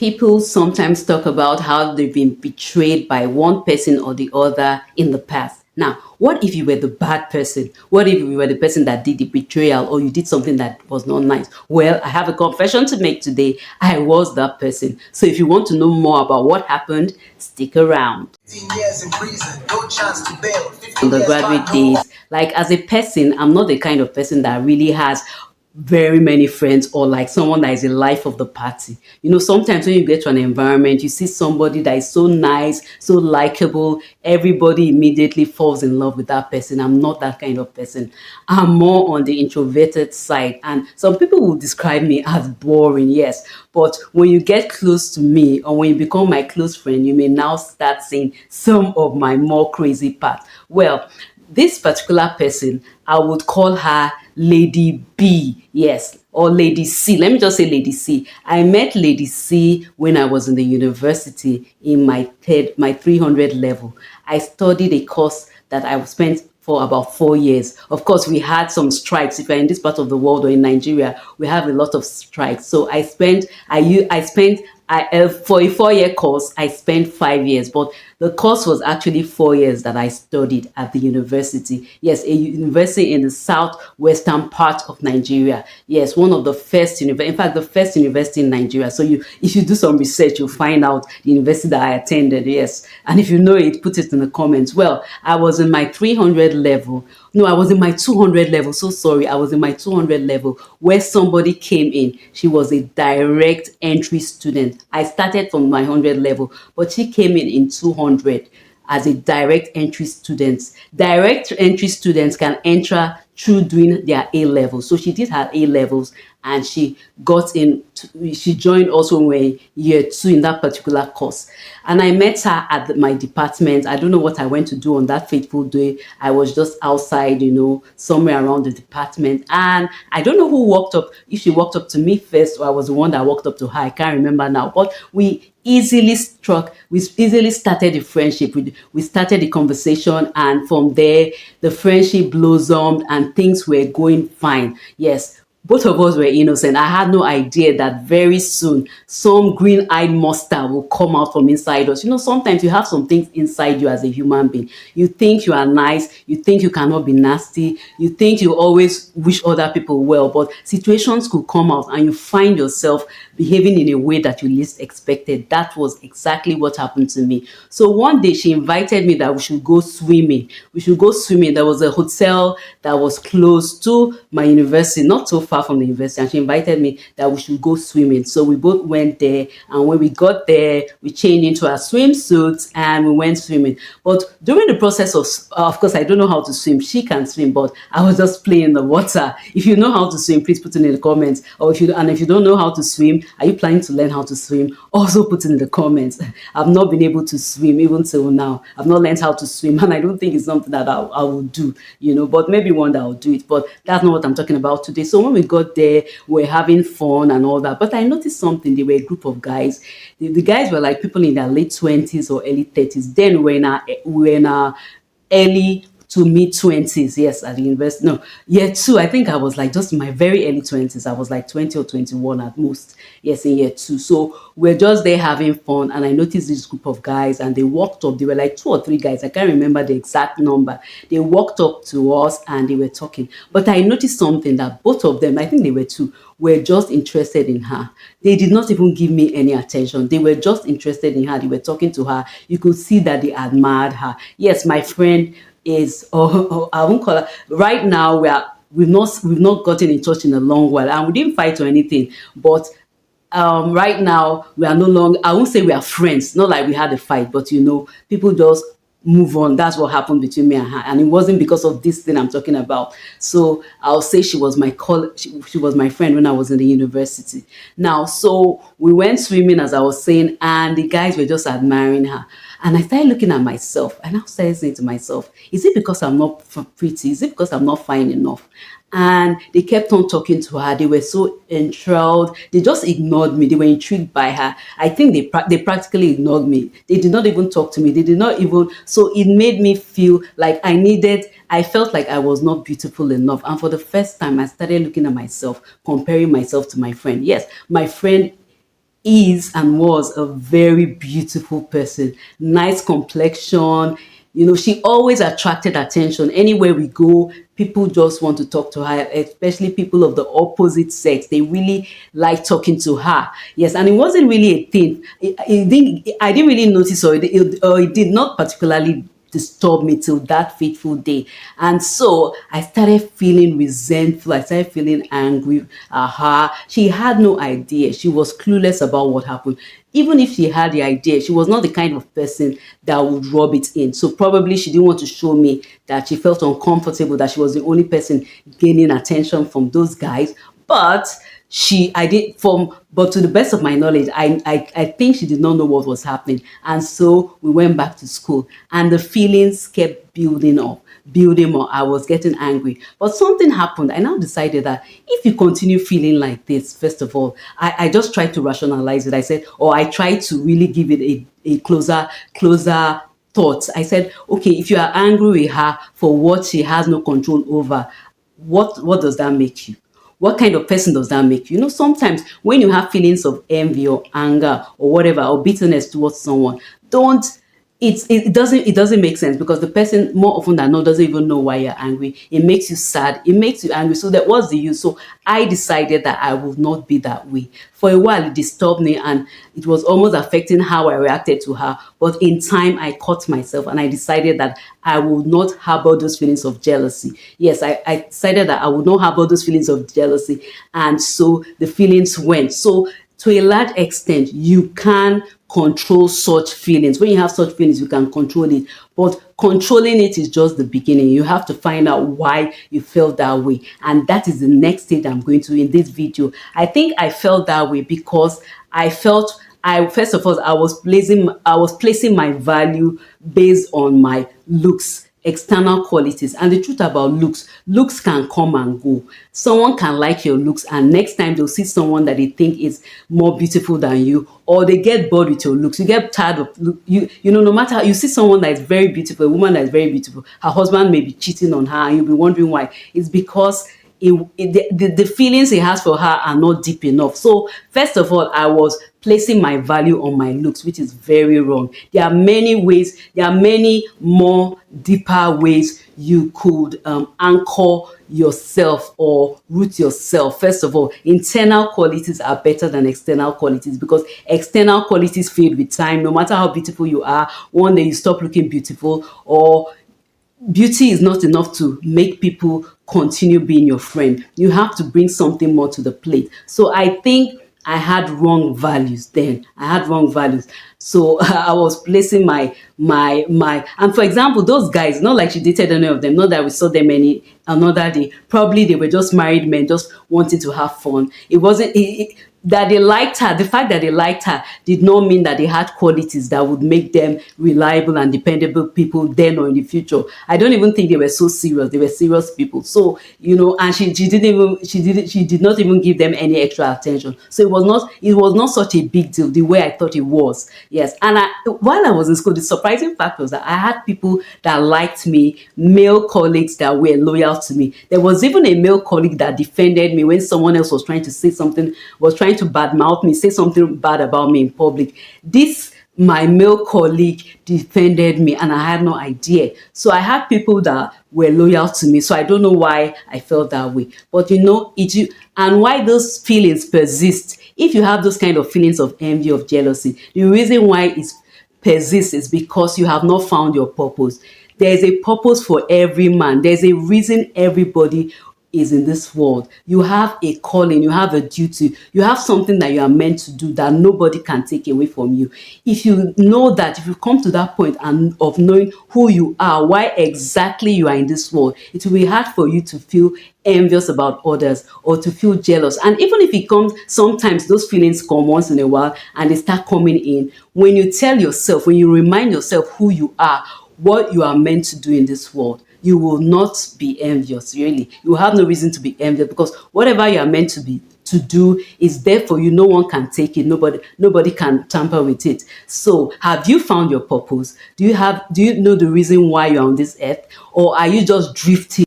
People sometimes talk about how they've been betrayed by one person or the other in the past. Now, what if you were the bad person? What if you were the person that did the betrayal or you did something that was not nice? Well, I have a confession to make today. I was that person. So if you want to know more about what happened, stick around. 15 years in prison, no chance to bail. 15 years Undergraduate back, no. days, like as a person, I'm not the kind of person that really has very many friends or like someone that is the life of the party. Sometimes when you get to an environment, you see somebody that is so nice, so likable, everybody immediately falls in love with that person. I'm not that kind of person. I'm more on the introverted side, and some people will describe me as boring, yes. But when you get close to me or when you become my close friend, you may now start seeing some of my more crazy parts. Well, this particular person, I would call her Lady B, yes, or Lady C. Let me just say Lady C. I met Lady C when I was in the university in my 300 level. I studied a course that I spent for about 4 years. Of course, we had some strikes. If you're in this part of the world or in Nigeria, we have a lot of strikes. So I spent for a 4 year course, I spent 5 years, but the course was actually 4 years that I studied at the university. Yes, a university in the southwestern part of Nigeria. Yes, one of the first university, in fact, the first university in Nigeria. So if you do some research, you'll find out the university that I attended. Yes, and if you know it, put it in the comments. Well, I was in my 300 level. No, I was in my 200 level. So sorry, I was in my 200 level where somebody came in. She was a direct entry student. I started from my 100 level, but she came in 200 as a direct entry student. Direct entry students can enter through doing their A levels. So she did her A levels and she got in, she joined also when year two in that particular course. And I met her at my department. I don't know what I went to do on that fateful day. I was just outside, somewhere around the department. And I don't know who walked up, if she walked up to me first or I was the one that walked up to her. I can't remember now. But we easily started the friendship. We started the conversation, and from there the friendship blossomed and things were going fine. Yes, both of us were innocent. I had no idea that very soon some green-eyed monster will come out from inside us. Sometimes you have some things inside you as a human being. You think you are nice, you think you cannot be nasty, you think you always wish other people well, but situations could come out and you find yourself behaving in a way that you least expected. That was exactly what happened to me. So one day she invited me that we should go swimming. We should go swimming. There was a hotel that was close to my university, not so far from the university, and she invited me that we should go swimming. So we both went there, and when we got there, we changed into our swimsuits and we went swimming. But during the process of course, I don't know how to swim. She can swim, but I was just playing in the water. If you know how to swim, please put it in the comments. Or if you don't know how to swim, are you planning to learn how to swim? Also put it in the comments. I've not been able to swim even till now. I've not learned how to swim, and I don't think it's something that I will do, but maybe one day I'll do it. But that's not what I'm talking about today. So when we got there, we were having fun and all that. But I noticed something. They were a group of guys. The guys were like people in their late 20s or early 30s. Then we were in our early to mid 20s, yes, at the university. No, year two, I think I was like just in my very early 20s. I was like 20 or 21 at most, yes, in year two. So we're just there having fun, and I noticed this group of guys, and they walked up. They were like two or three guys. I can't remember the exact number. They walked up to us and they were talking. But I noticed something, that both of them, I think they were two, were just interested in her. They did not even give me any attention. They were just interested in her. They were talking to her. You could see that they admired her. Yes, my friend is, or I won't call her. Right now, we've not gotten in touch in a long while, and we didn't fight or anything. But right now we are no longer. I won't say we are friends. Not like we had a fight, but people just move on. That's what happened between me and her, and it wasn't because of this thing I'm talking about. So I'll say she was she was my friend when I was in the university. Now, so we went swimming, as I was saying, and the guys were just admiring her. And I started looking at myself, and I started saying to myself, is it because I'm not pretty? Is it because I'm not fine enough? And they kept on talking to her. They were so enthralled. They just ignored me. They were intrigued by her. I think they practically ignored me. They did not even talk to me. They did not even. So it made me feel like I felt like I was not beautiful enough. And for the first time, I started looking at myself, comparing myself to my friend. Yes, my friend is and was a very beautiful person, nice complexion. She always attracted attention. Anywhere we go, people just want to talk to her, especially people of the opposite sex. They really like talking to her. Yes, and it wasn't really a thing. I didn't really notice, or it did not particularly disturb me till that fateful day. And so I started feeling resentful. I started feeling angry at her. She had no idea. She was clueless about what happened. Even if she had the idea, she was not the kind of person that would rub it in. So probably she didn't want to show me that she felt uncomfortable, that she was the only person gaining attention from those guys. But I did from but to the best of my knowledge, I think she did not know what was happening. And so we went back to school, and the feelings kept building more. I was getting angry, but something happened. I now decided that if you continue feeling like this, first of all, I just tried to rationalize it. I said, or I tried to really give it a closer thoughts. I said, okay, if you are angry with her for what she has no control over, what does that make you? What kind of person does that make you? Sometimes when you have feelings of envy or anger or whatever, or bitterness towards someone, don't it doesn't make sense, because the person more often than not doesn't even know why you're angry. It makes you sad, it makes you angry. So that what's the use? So I decided that I would not be that way. For a while it disturbed me, and it was almost affecting how I reacted to her. But in time I caught myself, and I decided that I would not harbor those feelings of jealousy. Yes, I decided that I would not harbor those feelings of jealousy. And so the feelings went. So to a large extent, you can control such feelings. When you have such feelings, you can control it. But controlling it is just the beginning. You have to find out why you felt that way. And that is the next stage I'm going to in this video. I think I felt that way because I first of all, I was placing my value based on my looks, external qualities. And the truth about looks can come and go. Someone can like your looks, and next time they'll see someone that they think is more beautiful than you, or they get bored with your looks. You get tired of no matter how you see someone that is very beautiful, a woman that is very beautiful, her husband may be cheating on her, and you'll be wondering why. It's because the feelings he has for her are not deep enough. So first of all, I was placing my value on my looks, which is very wrong. There are many ways, there are many more deeper ways you could anchor yourself or root yourself. First of all, internal qualities are better than external qualities, because external qualities fade with time. No matter how beautiful you are, one day you stop looking beautiful, or beauty is not enough to make people continue being your friend. You have to bring something more to the plate. So I think I had wrong values then. I had wrong values. So I was placing and for example, those guys, not like she dated any of them, not that we saw them any another day. Probably they were just married men just wanting to have fun. It wasn't that they liked her. The fact that they liked her did not mean that they had qualities that would make them reliable and dependable people then or in the future. I don't even think they were so serious. They were serious people. So, and she did not even give them any extra attention. So it was not such a big deal the way I thought it was. Yes. And while I was in school, the surprising fact was that I had people that liked me, male colleagues that were loyal to me. There was even a male colleague that defended me when someone else was trying to say something, was trying to badmouth me, say something bad about me in public. My male colleague defended me, and I had no idea. So I had people that were loyal to me. So I don't know why I felt that way. But and why those feelings persist. If you have those kind of feelings of envy, of jealousy, the reason why it persists is because you have not found your purpose. There's a purpose for every man. There's a reason everybody is in this world. You have a calling, you have a duty, you have something that you are meant to do that nobody can take away from you. If you know that, if you come to that point of knowing who you are, why exactly you are in this world, it will be hard for you to feel envious about others or to feel jealous. And even if it comes, sometimes those feelings come once in a while and they start coming in. When you tell yourself, when you remind yourself who you are, what you are meant to do in this world, you will not be envious, really. You have no reason to be envious, because whatever you are meant to do is there for you. No one can take it. Nobody can tamper with it. So have you found your purpose? Do you know the reason why you're on this earth? Or are you just drifting